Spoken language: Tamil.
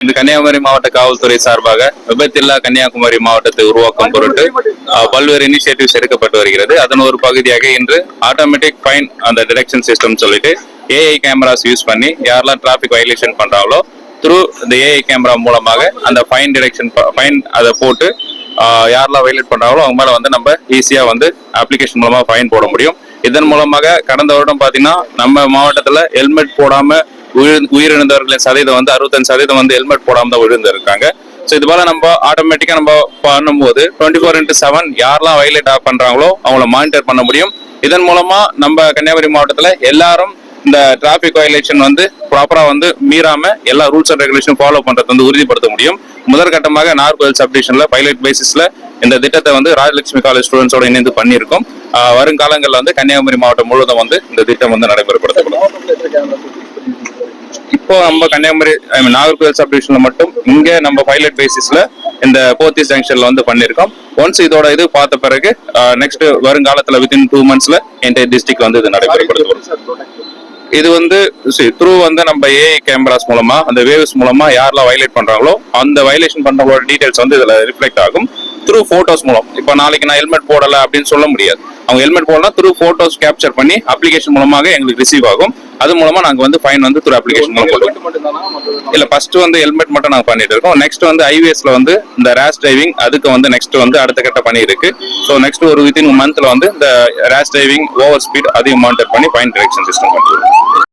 இந்த கன்னியாகுமரி மாவட்ட காவல்துறை சார்பாக விபத்தில்லா கன்னியாகுமரி மாவட்டத்தை உருவாக்கும் பொருட்டு பல்வேறு இனிஷியேட்டிவ்ஸ் எடுக்கப்பட்டு வருகிறது. அதன் ஒரு பகுதியாக இன்று ஆட்டோமேட்டிக் ஃபைன் அந்த டிடெக்ஷன் சிஸ்டம் சொல்லிட்டு ஏஐ கேமராஸ் யூஸ் பண்ணி யாரெல்லாம் டிராபிக் வயலேஷன் பண்றாங்களோ த்ரூ இந்த ஏஐ கேமரா மூலமாக அந்த ஃபைன் டிடெக்ஷன் ஃபைன் அதை போட்டு யாரெல்லாம் வயலேட் பண்றாங்களோ அவங்க மேல வந்து நம்ம ஈஸியா வந்து அப்ளிகேஷன் மூலமா ஃபைன் போட முடியும். இதன் மூலமாக கடந்த வருடம் பாத்தீங்கன்னா நம்ம மாவட்டத்துல ஹெல்மெட் போடாம உயிரிழந்தவர்களின் சதவீதம் வந்து 65% வந்து ஹெல்மெட் போடாம தான் விழுந்திருக்காங்க. ஸோ இது போல நம்ம ஆட்டோமேட்டிக்கா நம்ம பண்ணும்போது 24/7 யாரெல்லாம் வயலேட் பண்றாங்களோ அவங்கள மானிட்டர் பண்ண முடியும். இதன் மூலமா நம்ம கன்னியாகுமரி மாவட்டத்துல எல்லாரும் இந்த டிராபிக் வயலேஷன் வந்து ப்ராப்பரா வந்து மீறாம எல்லா ரூல்ஸ் அண்ட் ரெகுலேஷன் ஃபாலோ பண்றது வந்து உறுதிப்படுத்த முடியும். முதற்கட்டமாக நார்கோயில் சப்டிஷன்ல பைலட் பேசிஸ்ல இந்த திட்டத்தை வந்து ராஜலட்சுமி காலேஜ் ஸ்டூடெண்ட்ஸோட இணைந்து பண்ணியிருக்கோம். வருங்காலங்களில் வந்து கன்னியாகுமரி மாவட்டம் முழுவதும் வந்து இந்த திட்டம் வந்து நடைமுறைப்படுத்தப்படும். இப்போ நம்ம கன்னியாகுமரி நாகர்கோவில் சப்டிவிஷன்ல மட்டும் இங்க நம்ம பைலட் பேசிஸ்ல இந்த போத்தீஸ் ஜங்ஷன்ல வந்து பண்ணிருக்கோம். ஒன்ஸ் இதோட இது பார்த்த பிறகு நெக்ஸ்ட் வருங்காலத்துல வித்தின் 2 monthsல என்டையர் டிஸ்ட்ரிக்ட் வந்து இது நடைமுறைப்படுத்தப்படும். இது வந்து த்ரூ வந்து நம்ம ஏஐ கேமராஸ் மூலமா அந்த வேவ்ஸ் மூலமா யாரெல்லாம் வயலேட் பண்றாங்களோ அந்த வயலேஷன் பண்றவங்களோட டீடைல்ஸ் வந்து இதுல ரிஃப்ளெக்ட் ஆகும். த்ரூ போட்டோஸ் மூலம் இப்போ நாளைக்கு நான் ஹெல்மெட் போடல அப்படின்னு சொல்ல முடியாது. அவங்க ஹெல்மெட் போடலாம் த்ரூ போட்டோஸ் கேப்சர் பண்ணி அப்ளிகேஷன் மூலமாக எங்களுக்கு ரிசீவ் ஆகும். அது மூலமா நாங்க வந்து ஃபைன் வந்து த்ரூ அப்ளிகேஷன் மூலம் போடுவோம். இல்ல ஃபர்ஸ்ட் வந்து ஹெல்மெட் மட்டும் நாங்க பண்ணிட்டு இருக்கோம். நெக்ஸ்ட் வந்து ஐவிஎஸ்ல வந்து இந்த ரேஷ் டிரைவிங் அதுக்கு வந்து நெக்ஸ்ட் வந்து அடுத்த கட்ட பணி இருக்கு. ஸோ நெக்ஸ்ட் ஒரு வித்தின் மந்த்ல வந்து இந்த ரேஷ் டிரைவிங் ஓவர் ஸ்பீட் அதையும் மானிட்டர் பண்ணி ஃபைன் டிரெக்ஷன் சிஸ்டம் பண்ணுவோம்.